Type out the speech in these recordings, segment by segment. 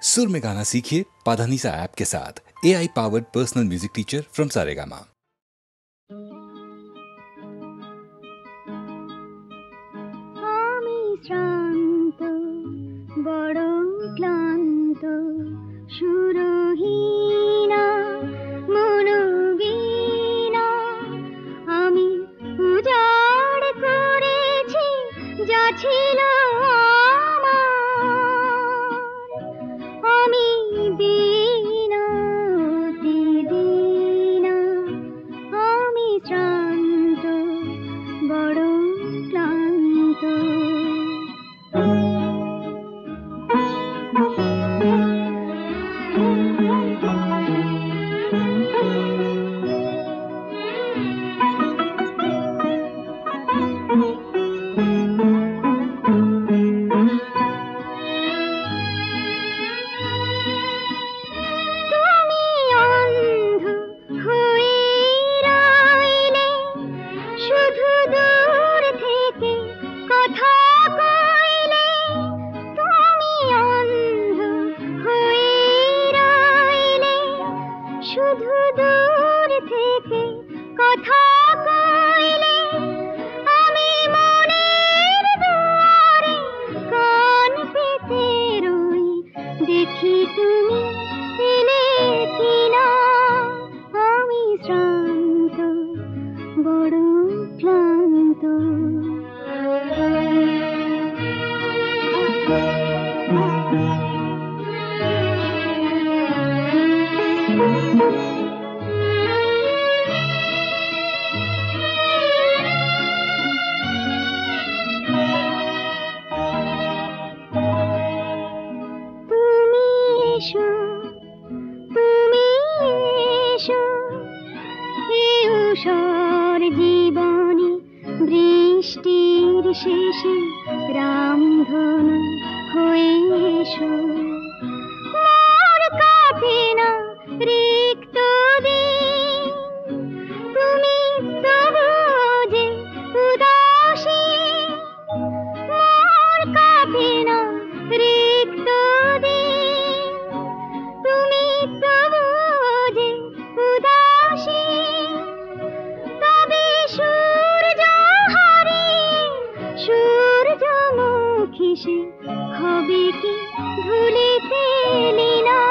सुर में गाना सीखिए पाधानीसा ऐप के साथ। AI powered personal music teacher from Saregama. হবে কি ভুলিতে লীলা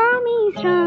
আমি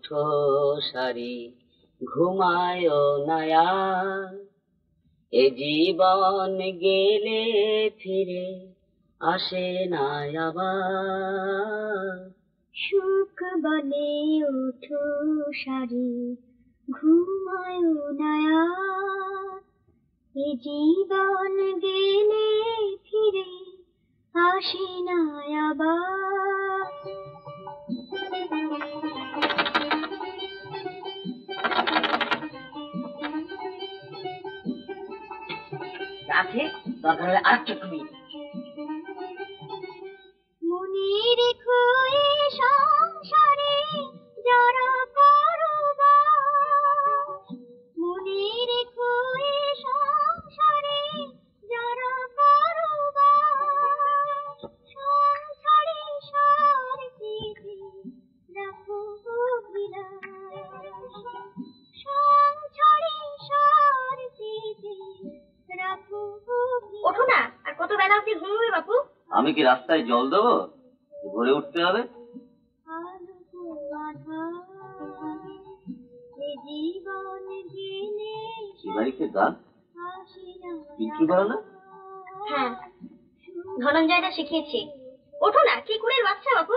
উঠো সারি ঘুমায় নয়া, এ জীবন গেলে ফিরে আসে না আবার। সুখ বলে উঠো সারি ঘুমায় নয়া, এ জীবন গেলে ফিরে আসে না আবার। আছে দরকার হলে আর তুমি মনে রেখো এ সংসারে যারা করবাস, মনে রেখো এ সংসারে যারা করবাস, সংসারে সার পেতে রাখো অভিলাষ, সংসারে সার পেতে রাখো অভিলাষ। ওঠো না, আর কত বেলা অব্দি ঘুমবে বাপু? আমি কি রাস্তায় জল দেবো? ভোরে উঠতে হবে। শিবারিকে গান পিন্টু বলো না? হ্যাঁ, ধনঞ্জয়টা শিখিয়েছি। ওঠো না, কি কুড়ের বাচ্চা বাপু।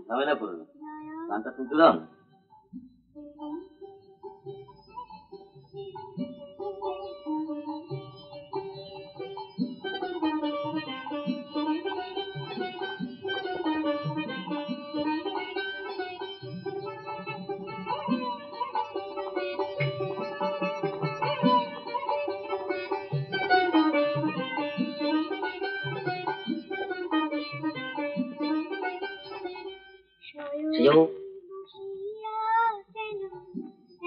ঝামেলা করো না, গানটা শুনতে দাও না।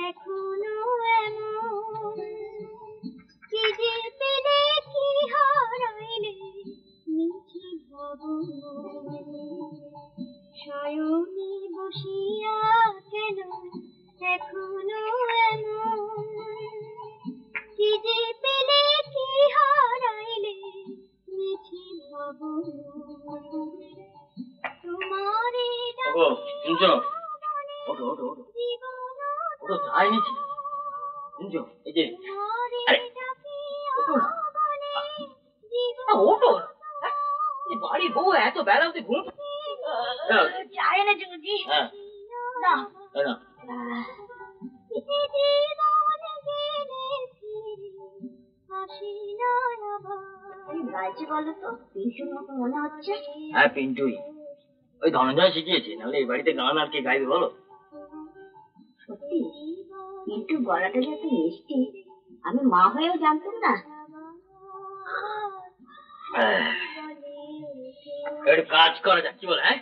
এখনো এমন কি যে পেলে কি হারাইলে মিঠি ভবন, শয়নে বসিয়া কেন এখনো এমন কি যে পেলে কি হারাইলে মিঠি ভবন। তোমারে শুনছো? ওঠো ওঠো ওঠো ওঠো, যাই নিচ্ছি। শুনছো? এই যে ওঠো, বাড়ির বউ এত বেলা অব্দি ঘুম চায় না জুজি। হ্যাঁ না না গাইছে বলো তো, পিন্টুর মতো মনে হচ্ছে। হ্যাঁ পিন্টুই, ওই ধনঞ্জয় শিখিয়েছে, নাহলে এই বাড়িতে গান আর কে গাইবে বলো? সত্যি পিন্টুর গলাটা যে এত মিষ্টি, আমি মা হয়েও জানতাম না। একটু কাজ করা যাক, কি বলে? হ্যাঁ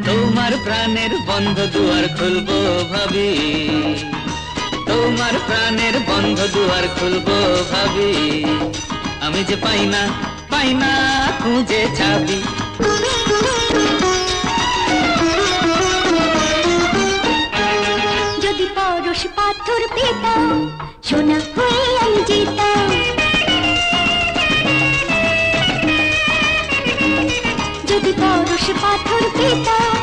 তোমার প্রাণের বন্ধ দুয়ার খুলবো ভাবি, তোমার প্রাণের বন্ধ দুয়ার খুলবো ভাবি, আমি যে পাই না খুঁজে চাবি। যদি পরশ পাথর পেতাম সোনা হয়ে আমি যেতাম, যদি পরশ পাথর পেতাম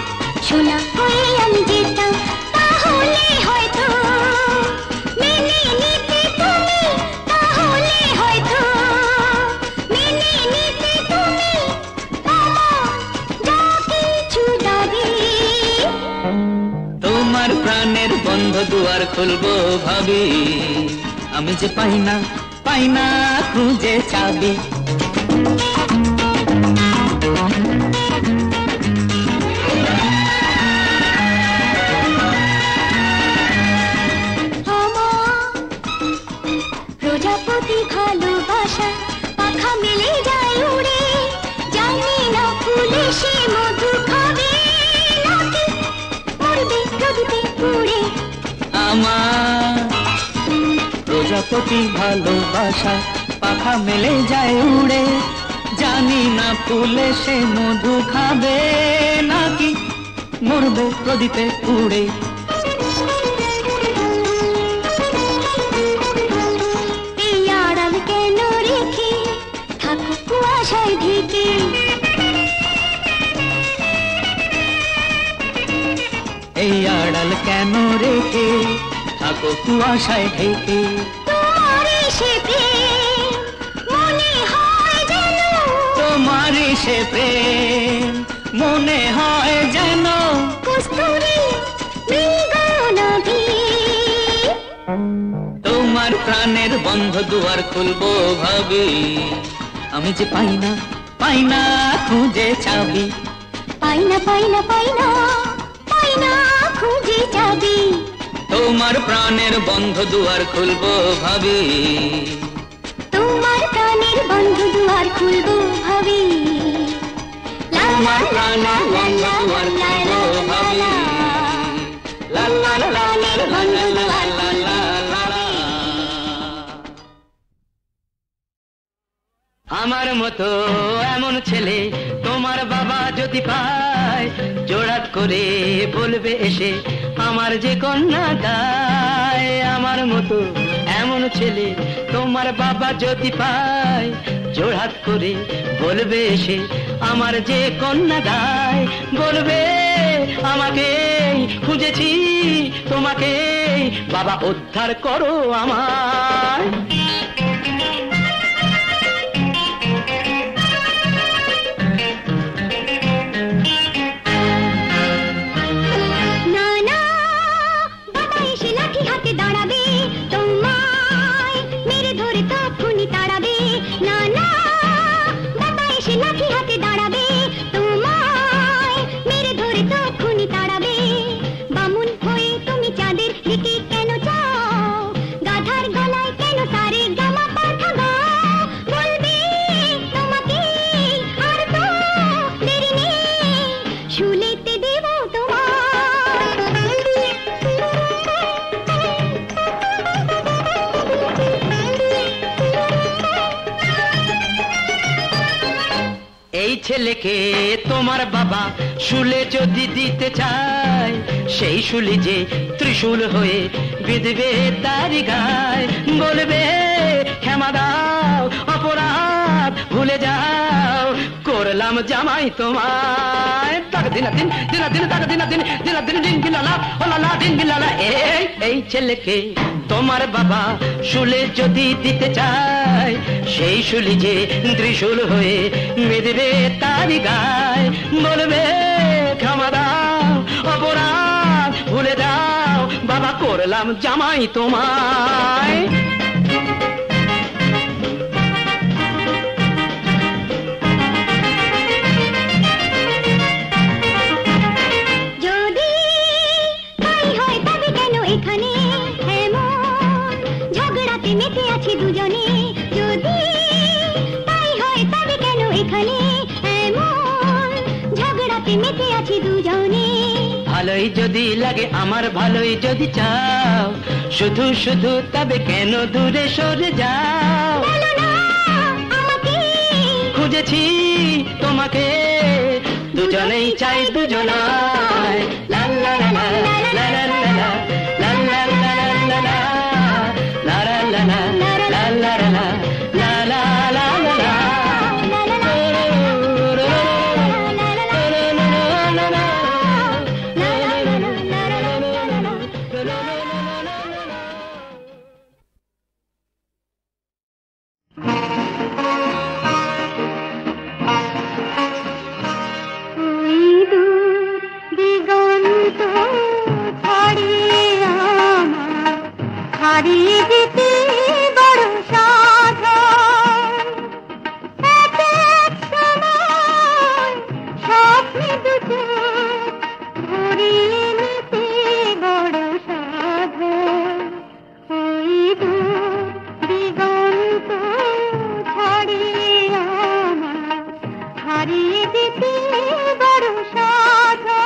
সোনা হয়ে আমি যেতাম, তাহলে হয়তো মেনে নিতে তুমি, তাহলে হয়তো মেনে নিতে তুমি আমার যা কিছু দাবি। তোমার প্রাণের বন্ধ দুয়ার খুলবো ভাবি, আমি যে পাই না খুঁজে চাবি। প্রজাপতি ভালোবাসা পাখা মেলে যায় উড়ে, জানি না ফুলে সে মধু খাবে নাকি মরবে নদীতে উড়ে। আমার প্রজাপতি ভালোবাসা পাখা মেলে যায় উড়ে, জানি না ফুলে সে মধু খাবে নাকি মরবে প্রদীপে উড়ে। এই আড়াল কেন রেখে থাকো কুয়াশায় ঢেকে। তোমার সে প্রেম মনে হয় যেন, তোমার সে প্রেম মনে হয় যেন কস্তুরী মৃগনভী। তোমার প্রাণের বন্ধ দুয়ার খুলবো ভাবি, আমি যে পাই না খুঁজে চাবি। পাই না খুঁজে যাবি। তোমার প্রাণের বন্ধ দুয়ার খুলবো ভাবি, তোমার প্রাণের বন্ধ দুয়ার খুলবো ভাবি। তোমার প্রাণের বন্ধ দুয়ার খুলবো ভাবি। লা লা লা লা লা লা লা লা লা লা লা লা। আমার মতো এমন ছেলে তোমার বাবা যদি পায়, জোড়াত করে বলবে এসে আমার যে কন্যা দায়। আমার মতো এমন ছেলে তোমার বাবা যদি পায়, জোড়াত করে বলবে এসে আমার যে কন্যা দায়। বলবে আমাকে খুঁজেছি তোমাকে, বাবা উদ্ধার করো আমার। ছেলেকে তোমার বাবা শুলে যদি দিতে চায়, সেই শুলি যে ত্রিশূল হয়ে বিঁধবে তারি গায়। বলবে ক্ষমা দাও অপরাধ ভুলে যাও, করলাম জামাই তোমায়। তাক দিন দিন দিন দিন তাক দিন দিন দিন দিন দিন গিলালা ও লালা দিন গিলালা। এই ছেলেকে তোমার বাবা শুলে যদি দিতে চায়, সেই শুলি যে ত্রিশূল হয়ে বেঁধবে তারি গায়। বলবে ক্ষমা দাও অপরাধ ভুলে যাও, বাবা করলাম জামাই তোমায়। দুজনে যদি তাই হয় তবে কেন এখানে এমন ঝগড়াতে মেতে আছি দুজনে। ভালোই যদি লাগে আমার ভালোই যদি চাও, শুধু শুধু তবে কেন দূরে সরে যাও। আমাকে খুঁজেছি তোমাকে, দুজনেই চাই দুজনায়। লা লা লা লা লা লা লা লা লা লা লা লা লা লা লা লা হারিয়ে যেতে বড় সাধন, এক এক সময় স্বপ্নে দুটো ভরিয়ে নিতে বড় সাধন। ওই দূর দিগন্ত ছাড়িয়ে আমার হারিয়ে যেতে বড় সাধন।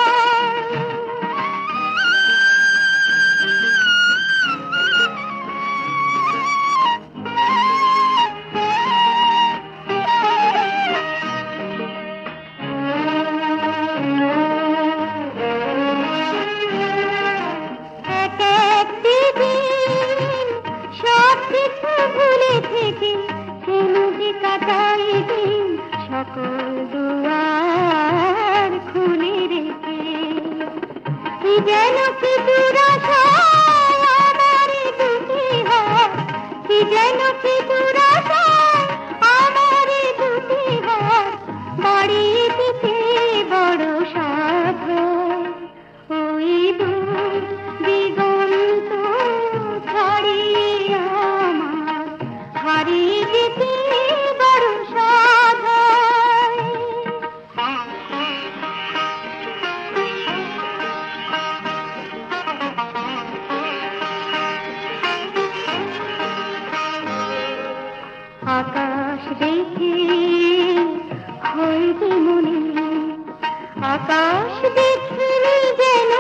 আকাশ পৃথিবী যেন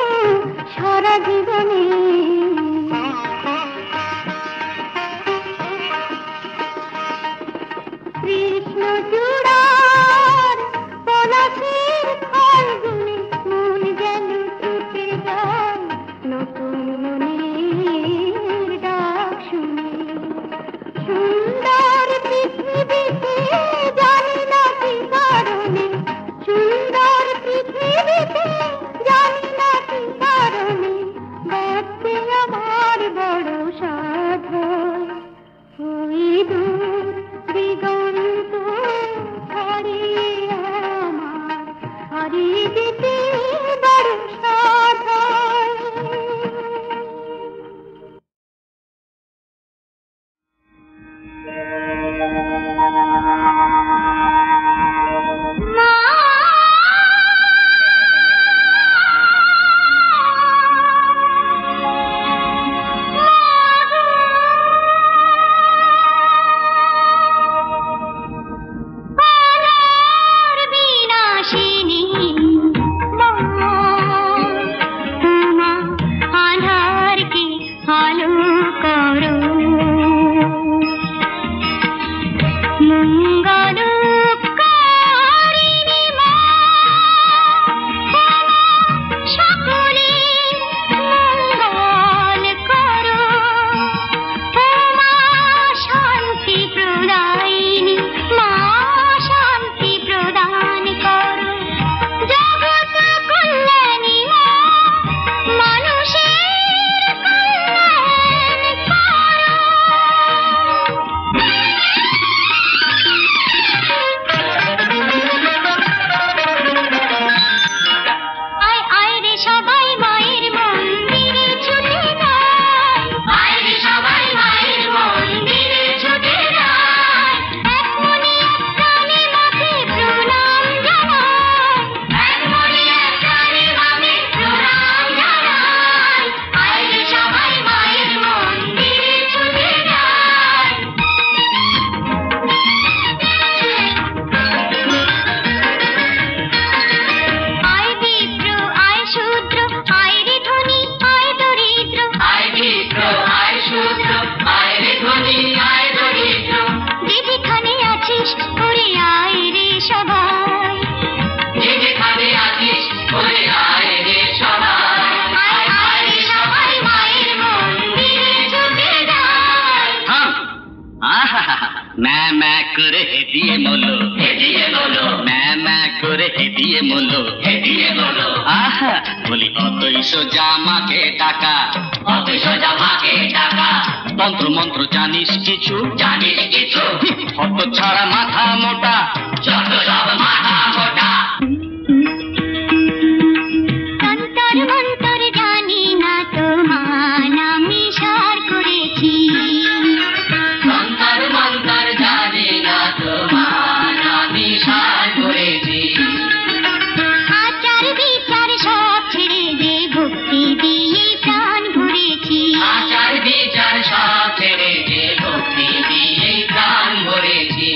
সারা জীবনে কৃষ্ণ চূড়ার পলাশের ফাল্গুনে মন যেন ছুটে যায় নতুন মনের ডাক শুনে সুন্দর পৃথিবীতে জানি না কি কারণে সুন্দর পৃথিবীতে জানি না কি কারণে দেখতে আমার বড় সাধন ওই দূর দিগন্ত হারিয়ে আমার হারিয়ে যেতে বড় সাধন বলি অতই সোজা মাকে টাকা তন্ত্র মন্ত্র জানিস কিছু হত ছাড়া মাথা মোটা যত সব মাথা মোটা তন্তর মন্তর জানি না তোমার আমি সার করেছি তন্তর মন্তর জানি না তোমার আমি সার করেছি আচার বিচার সব ছেড়ে দে ভক্তি দিয়ে প্রাণ ভরেছি আচার বিচার সব ছেড়ে দে ভক্তি দিয়ে প্রাণ ভরেছি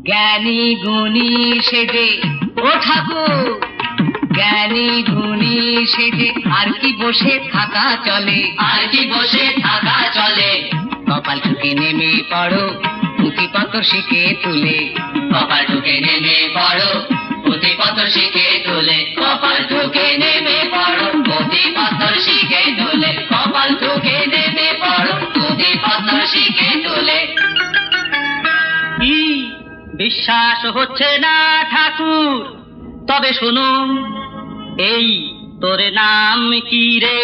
জ্ঞানী গুণী সেজে ও ঠাকুর জ্ঞানী গুণী সেজে আর কি বসে থাকা চলে কপাল ঠুকে নেমে পড়ো পুঁথিপত্র শিখে তুলে কপাল ঠুকে নেমে পড়ো পুঁথিপত্র শিখে তুলে কপাল ঠুকে নেমে পড়ো পুঁথিপত্র শিখে তুলে কপাল ঠুকে নেমে পড়ো পুঁথিপত্র শিখে তুলে বিশ্বাস হচ্ছে না ঠাকুর তবে শোনো এই তোর নাম কি রে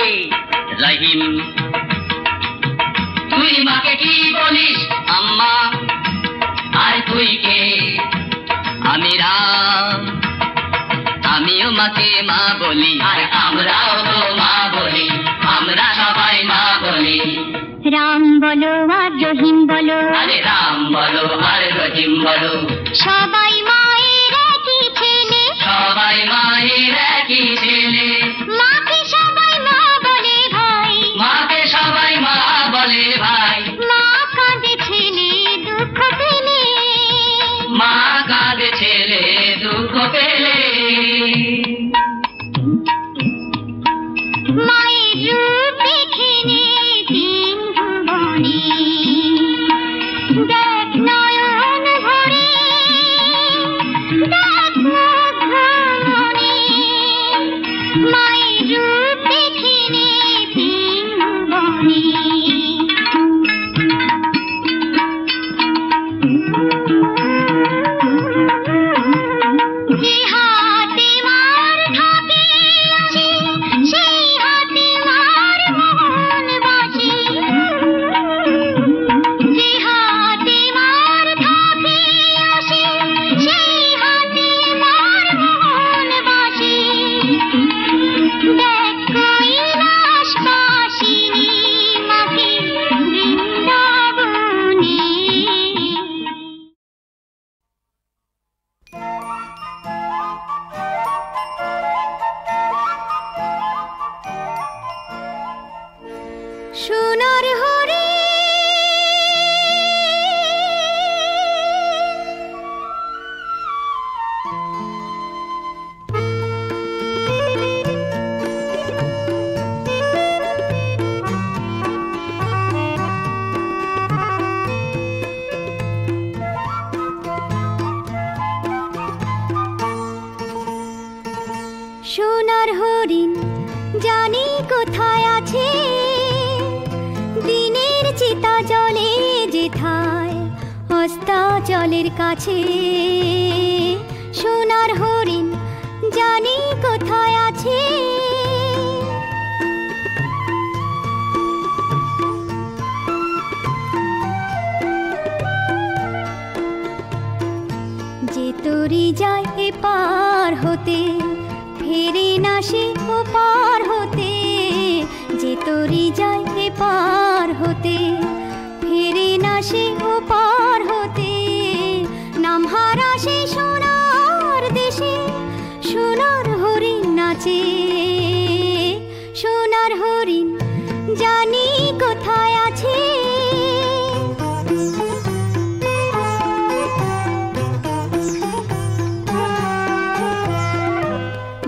রহিম তুই মাকে কি বলিস আম্মা আর তুই কে আমি রাম আমিও মাকে মা বলি আর আমরাও তো মা বলি আমরা সবাই মা বলি রাম বলো আর রহিম বলো আরে রাম বলো আর রহিম বলো সবাই মায়ের একই ছেলে সবাই মায়ের একই ছেলে মাকে সবাই মা বলে ভাই মাকে সবাই মা বলে ভাই মা কাঁদে নয়ন ভরে দেখ মুগ্ধ মনে মায়ের রূপ দেখিনে তিন ভুবনে। যে হাতে মার থাকে আসে সেই হাতে মার মোহন বাসে। যে হাতে মার থাকে আসে সেই হাতে মার মোহন বাসে। দেখ কৈলাসবাসিনী মাকে বৃন্দাবনে। সোনার হরে সোনার হরিণ জানি কোথায় আছে দিনের চিতা জলে যেথায় অস্তাচলের কাছে। সোনার হরিণ জানি কোথায় আছে যে তরি যায় এপার হতে ফেরে না সে ওপার হতে। যে তরি যায় এপার হতে ফেরে না সে ওপার হতে। নাম হারা সে সোনার দেশে সোনার হরিণ নাচে। সোনার হরিণ জানি কোথায় আছে।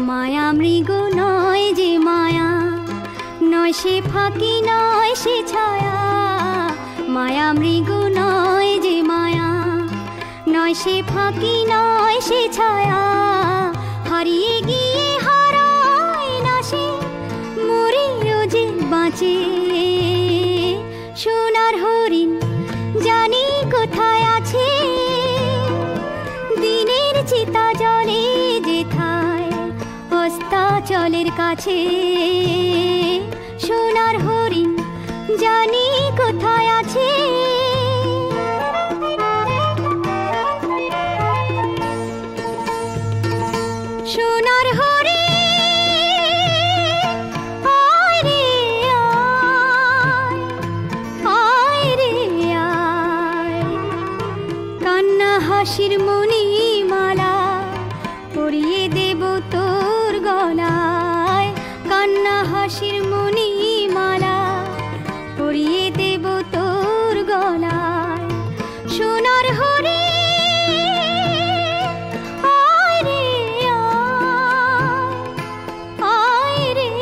মায়া মৃগ নয় যে মায়া নয় সে ফাঁকি নয় সে ছায়া। মায়া মৃগ নয় যে মায়া নয় সে ফাঁকি নয় সে ছায়া। হারিয়ে গিয়ে হারায় না সে মরেও যে বাঁচে। সোনার হরিণ জানি কোথায় আছে দিনের চিতা জলে যেথায় অস্তাচলের কাছে। সোনার হরিণ জানি কোথায় আছে। সোনার হরিণ আয় রে আয়, আয় রে আয়। কান্না হাসির মণিমালা পরিয়ে দেব তোর গলায়। কান্না হাসির মণিমালা পরিয়ে দেব তোর গলায়। সোনার হরিণ আয় রে আয়, আয় রে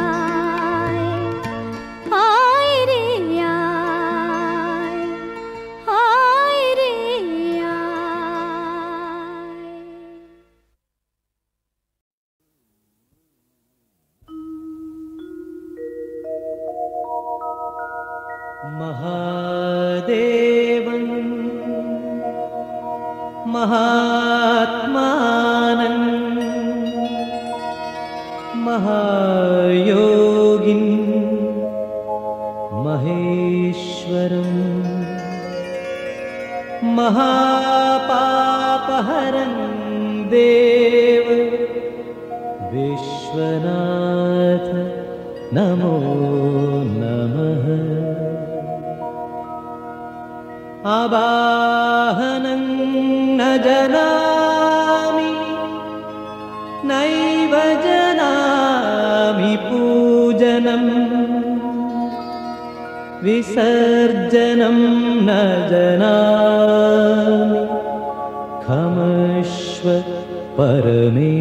আয়, আয় রে আয়, আয় রে আয়। महादेवं महात्मानं महायोगिं महेश्वरं महापापहरं देव विश्वनाथ नमो नमः। आवाहनं न जानामि नैव जानामि पूजनं विसर्जनं न जानामि क्षमस्व परमेश्वर।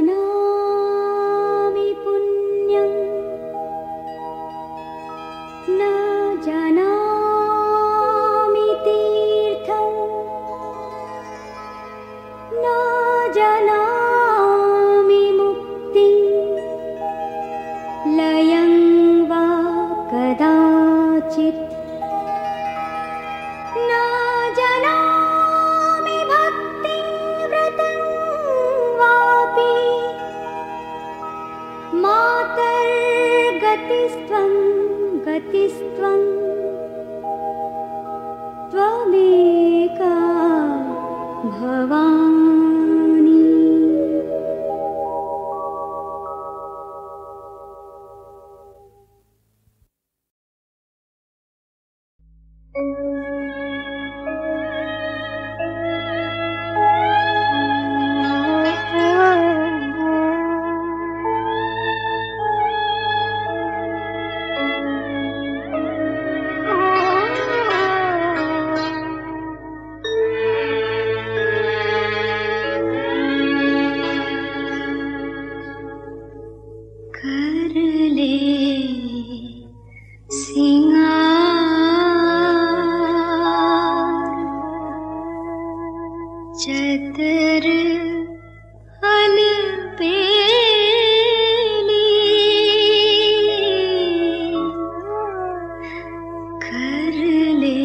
जानामि पुण्यं न जानामि तीर्थं न जानामि मुक्तिं लयं वा कदाचित् न जानामि भक्तिं व्रतं वापि मातर्गतिस्त्वं गतिस्त्वं त्वमेका भवानि। कर ले सिंगार चतर अलबेली कर ले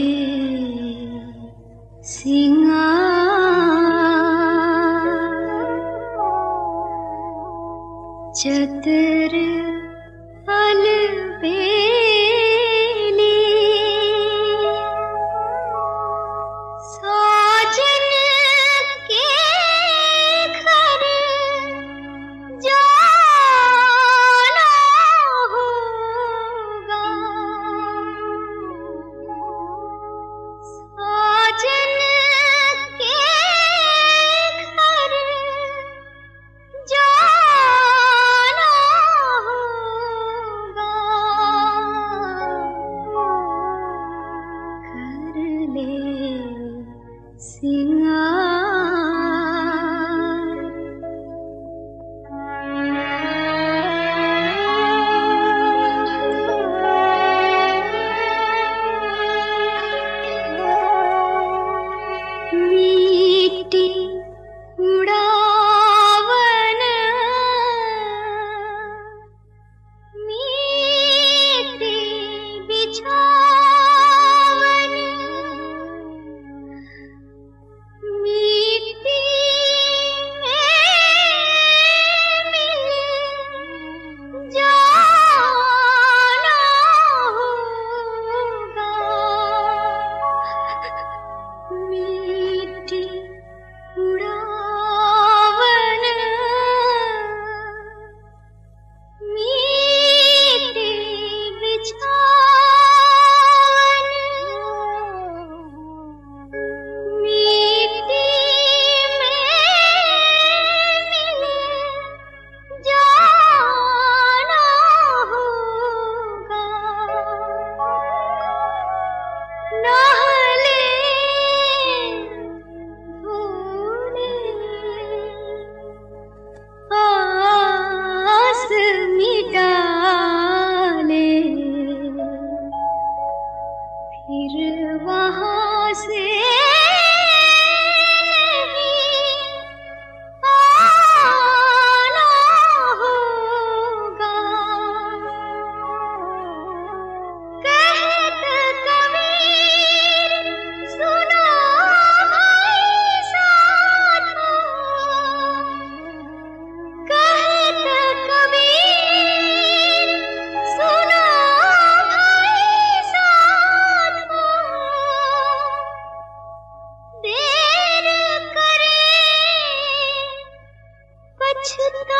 सिंगार चतर अलबेली साजन के घर जाना होगा साजन के घर जाना होगा कर ले सिंगार मीठी उड़ावन मीठी बिछावन मीठी मिल जाना होगा मीठी उड़ावन मीठी बिछावन मीठी में मिल जाना होगा नहले धोले आस मिटा ले फिर वहाँ से नहीं आना होगा कहत कबीर सुना भाई साधो कहत कबीर सुना भाई साधो देर करे पछताना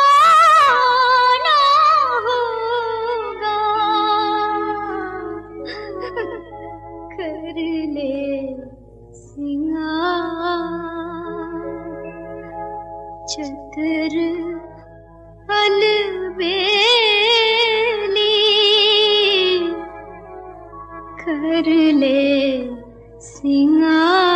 होगा कर ले सिंगार चतर अलबेली कर ले सिंगार